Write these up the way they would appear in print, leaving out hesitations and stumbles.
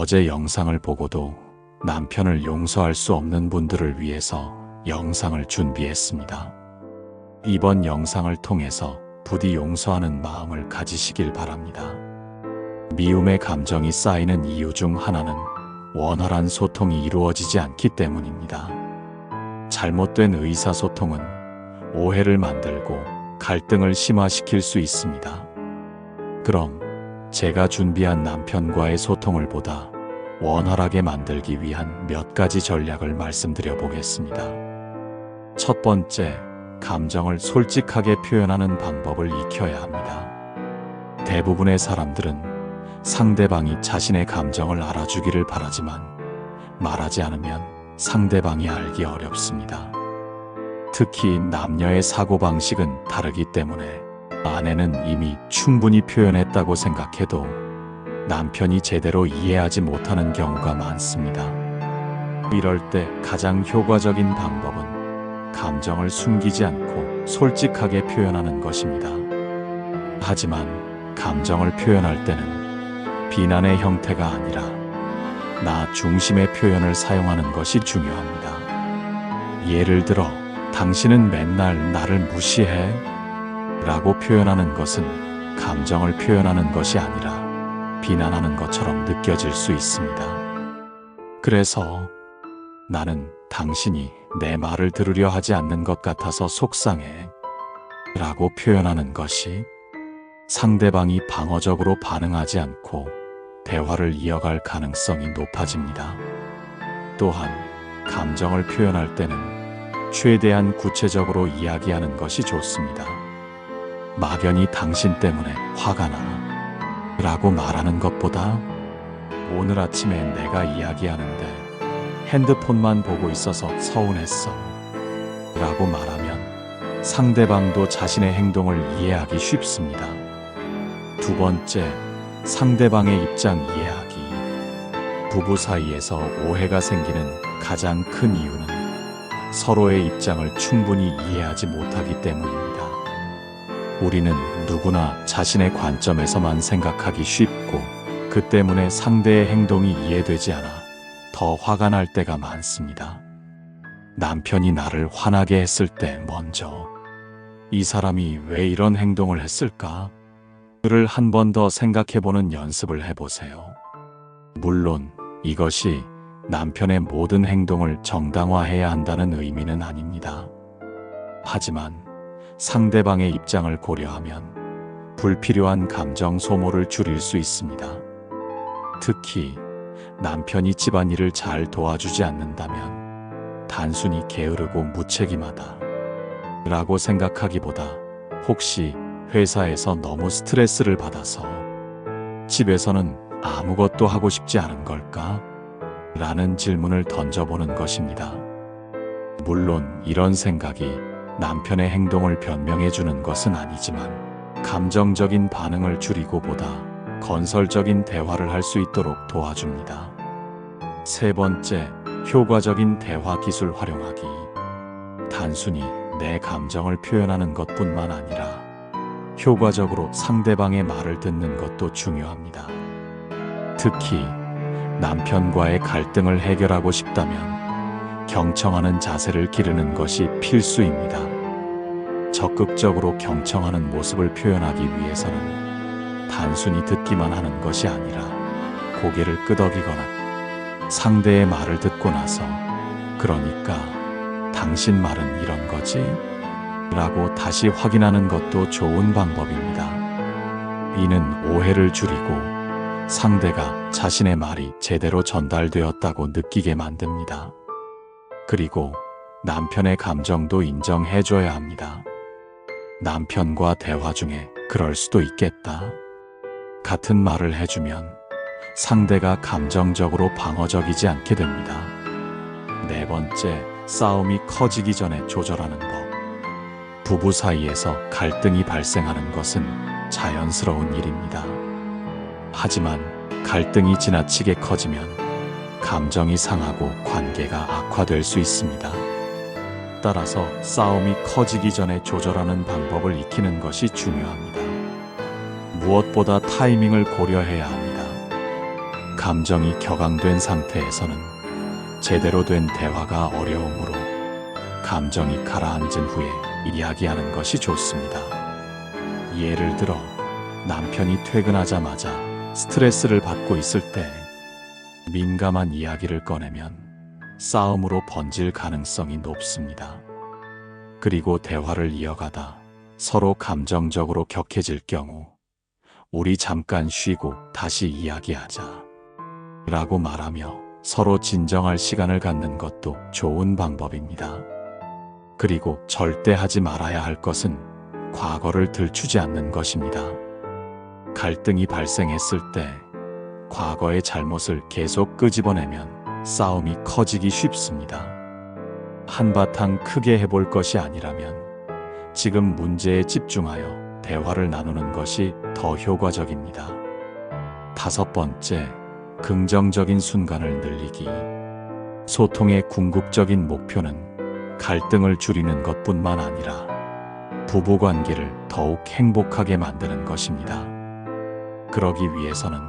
어제 영상을 보고도 남편을 용서할 수 없는 분들을 위해서 영상을 준비했습니다. 이번 영상을 통해서 부디 용서하는 마음을 가지시길 바랍니다. 미움의 감정이 쌓이는 이유 중 하나는 원활한 소통이 이루어지지 않기 때문입니다. 잘못된 의사소통은 오해를 만들고 갈등을 심화시킬 수 있습니다. 그럼 제가 준비한 남편과의 소통을 보다 원활하게 만들기 위한 몇 가지 전략을 말씀드려 보겠습니다. 첫 번째, 감정을 솔직하게 표현하는 방법을 익혀야 합니다. 대부분의 사람들은 상대방이 자신의 감정을 알아주기를 바라지만 말하지 않으면 상대방이 알기 어렵습니다. 특히 남녀의 사고방식은 다르기 때문에 아내는 이미 충분히 표현했다고 생각해도 남편이 제대로 이해하지 못하는 경우가 많습니다. 이럴 때 가장 효과적인 방법은 감정을 숨기지 않고 솔직하게 표현하는 것입니다. 하지만 감정을 표현할 때는 비난의 형태가 아니라 나 중심의 표현을 사용하는 것이 중요합니다. 예를 들어, 당신은 맨날 나를 무시해? 라고 표현하는 것은 감정을 표현하는 것이 아니라 비난하는 것처럼 느껴질 수 있습니다. 그래서 나는 당신이 내 말을 들으려 하지 않는 것 같아서 속상해 라고 표현하는 것이 상대방이 방어적으로 반응하지 않고 대화를 이어갈 가능성이 높아집니다. 또한 감정을 표현할 때는 최대한 구체적으로 이야기하는 것이 좋습니다. 막연히 당신 때문에 화가 나 라고 말하는 것보다 오늘 아침에 내가 이야기하는데 핸드폰만 보고 있어서 서운했어 라고 말하면 상대방도 자신의 행동을 이해하기 쉽습니다. 두 번째, 상대방의 입장 이해하기. 부부 사이에서 오해가 생기는 가장 큰 이유는 서로의 입장을 충분히 이해하지 못하기 때문입니다. 우리는 누구나 자신의 관점에서만 생각하기 쉽고 그 때문에 상대의 행동이 이해되지 않아 더 화가 날 때가 많습니다. 남편이 나를 화나게 했을 때 먼저 이 사람이 왜 이런 행동을 했을까? 를 한 번 더 생각해보는 연습을 해보세요. 물론 이것이 남편의 모든 행동을 정당화해야 한다는 의미는 아닙니다. 하지만 상대방의 입장을 고려하면 불필요한 감정 소모를 줄일 수 있습니다. 특히 남편이 집안일을 잘 도와주지 않는다면 단순히 게으르고 무책임하다 라고 생각하기보다 혹시 회사에서 너무 스트레스를 받아서 집에서는 아무것도 하고 싶지 않은 걸까? 라는 질문을 던져보는 것입니다. 물론 이런 생각이 남편의 행동을 변명해주는 것은 아니지만 감정적인 반응을 줄이고 보다 건설적인 대화를 할 수 있도록 도와줍니다. 세 번째, 효과적인 대화 기술 활용하기. 단순히 내 감정을 표현하는 것뿐만 아니라 효과적으로 상대방의 말을 듣는 것도 중요합니다. 특히 남편과의 갈등을 해결하고 싶다면 경청하는 자세를 기르는 것이 필수입니다. 적극적으로 경청하는 모습을 표현하기 위해서는 단순히 듣기만 하는 것이 아니라 고개를 끄덕이거나 상대의 말을 듣고 나서 그러니까 당신 말은 이런 거지? 라고 다시 확인하는 것도 좋은 방법입니다. 이는 오해를 줄이고 상대가 자신의 말이 제대로 전달되었다고 느끼게 만듭니다. 그리고 남편의 감정도 인정해줘야 합니다. 남편과 대화 중에 그럴 수도 있겠다. 같은 말을 해주면 상대가 감정적으로 방어적이지 않게 됩니다. 네 번째, 싸움이 커지기 전에 조절하는 법. 부부 사이에서 갈등이 발생하는 것은 자연스러운 일입니다. 하지만 갈등이 지나치게 커지면 감정이 상하고 관계가 악화될 수 있습니다. 따라서 싸움이 커지기 전에 조절하는 방법을 익히는 것이 중요합니다. 무엇보다 타이밍을 고려해야 합니다. 감정이 격앙된 상태에서는 제대로 된 대화가 어려우므로 감정이 가라앉은 후에 이야기하는 것이 좋습니다. 예를 들어 남편이 퇴근하자마자 스트레스를 받고 있을 때 민감한 이야기를 꺼내면 싸움으로 번질 가능성이 높습니다. 그리고 대화를 이어가다 서로 감정적으로 격해질 경우 우리 잠깐 쉬고 다시 이야기하자 라고 말하며 서로 진정할 시간을 갖는 것도 좋은 방법입니다. 그리고 절대 하지 말아야 할 것은 과거를 들추지 않는 것입니다. 갈등이 발생했을 때 과거의 잘못을 계속 끄집어내면 싸움이 커지기 쉽습니다. 한바탕 크게 해볼 것이 아니라면 지금 문제에 집중하여 대화를 나누는 것이 더 효과적입니다. 5번째, 긍정적인 순간을 늘리기. 소통의 궁극적인 목표는 갈등을 줄이는 것뿐만 아니라 부부관계를 더욱 행복하게 만드는 것입니다. 그러기 위해서는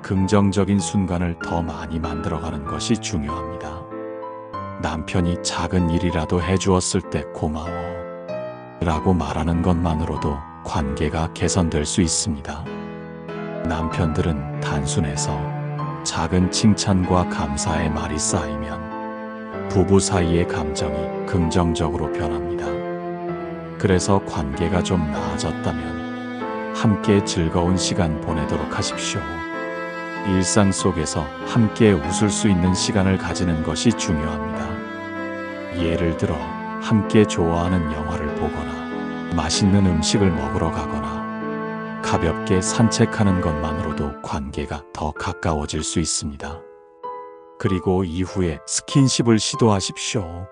긍정적인 순간을 더 많이 만들어가는 것이 중요합니다. 남편이 작은 일이라도 해주었을 때 고마워 라고 말하는 것만으로도 관계가 개선될 수 있습니다. 남편들은 단순해서 작은 칭찬과 감사의 말이 쌓이면 부부 사이의 감정이 긍정적으로 변합니다. 그래서 관계가 좀 나아졌다면 함께 즐거운 시간 보내도록 하십시오. 일상 속에서 함께 웃을 수 있는 시간을 가지는 것이 중요합니다. 예를 들어 함께 좋아하는 영화를 보거나 맛있는 음식을 먹으러 가거나 가볍게 산책하는 것만으로도 관계가 더 가까워질 수 있습니다. 그리고 이후에 스킨십을 시도하십시오.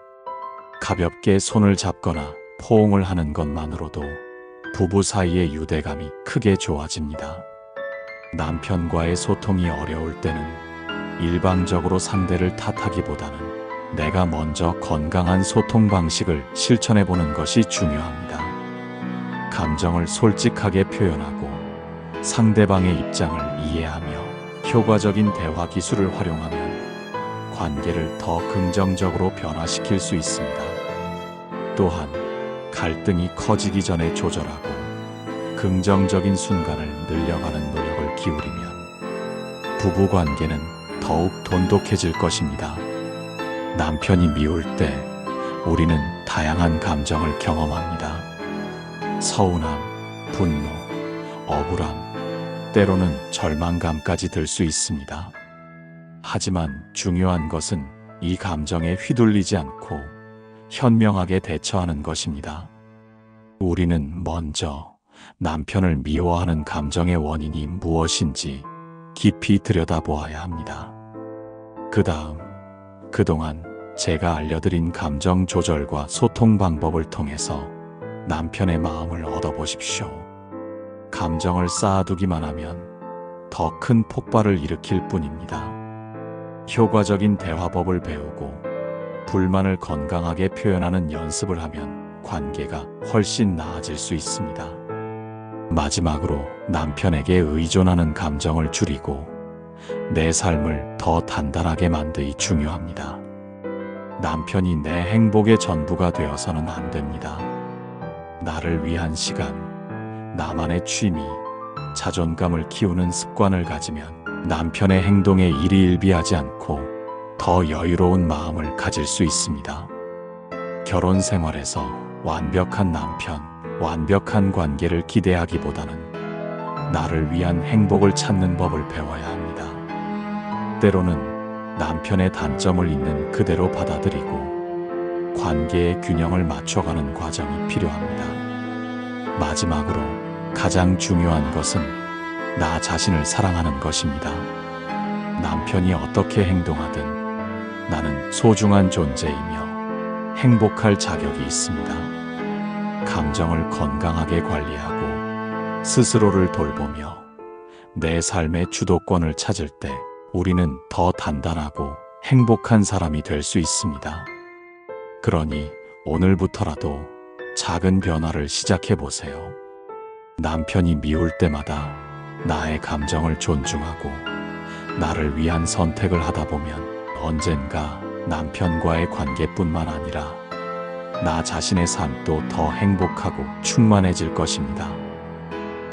가볍게 손을 잡거나 포옹을 하는 것만으로도 부부 사이의 유대감이 크게 좋아집니다. 남편과의 소통이 어려울 때는 일방적으로 상대를 탓하기보다는 내가 먼저 건강한 소통 방식을 실천해보는 것이 중요합니다. 감정을 솔직하게 표현하고 상대방의 입장을 이해하며 효과적인 대화 기술을 활용하면 관계를 더 긍정적으로 변화시킬 수 있습니다. 또한 갈등이 커지기 전에 조절하고 긍정적인 순간을 늘려가는 노력을 기울이면 부부관계는 더욱 돈독해질 것입니다. 남편이 미울 때 우리는 다양한 감정을 경험합니다. 서운함, 분노, 억울함, 때로는 절망감까지 들 수 있습니다. 하지만 중요한 것은 이 감정에 휘둘리지 않고 현명하게 대처하는 것입니다. 우리는 먼저 남편을 미워하는 감정의 원인이 무엇인지 깊이 들여다보아야 합니다. 그 다음, 그동안 제가 알려드린 감정 조절과 소통 방법을 통해서 남편의 마음을 얻어보십시오. 감정을 쌓아두기만 하면 더 큰 폭발을 일으킬 뿐입니다. 효과적인 대화법을 배우고 불만을 건강하게 표현하는 연습을 하면 관계가 훨씬 나아질 수 있습니다. 마지막으로 남편에게 의존하는 감정을 줄이고 내 삶을 더 단단하게 만들기 중요합니다. 남편이 내 행복의 전부가 되어서는 안 됩니다. 나를 위한 시간, 나만의 취미, 자존감을 키우는 습관을 가지면 남편의 행동에 일희일비하지 않고 더 여유로운 마음을 가질 수 있습니다. 결혼 생활에서 완벽한 남편, 완벽한 관계를 기대하기보다는 나를 위한 행복을 찾는 법을 배워야 합니다. 때로는 남편의 단점을 있는 그대로 받아들이고 관계의 균형을 맞춰가는 과정이 필요합니다. 마지막으로 가장 중요한 것은 나 자신을 사랑하는 것입니다. 남편이 어떻게 행동하든 나는 소중한 존재이며 행복할 자격이 있습니다. 감정을 건강하게 관리하고 스스로를 돌보며 내 삶의 주도권을 찾을 때 우리는 더 단단하고 행복한 사람이 될 수 있습니다. 그러니 오늘부터라도 작은 변화를 시작해 보세요. 남편이 미울 때마다 나의 감정을 존중하고 나를 위한 선택을 하다 보면 언젠가 남편과의 관계뿐만 아니라 나 자신의 삶도 더 행복하고 충만해질 것입니다.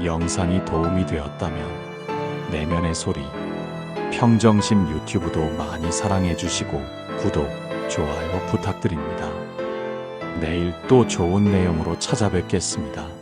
영상이 도움이 되었다면 내면의 소리, 평정심 유튜브도 많이 사랑해 주시고 구독, 좋아요 부탁드립니다. 내일 또 좋은 내용으로 찾아뵙겠습니다.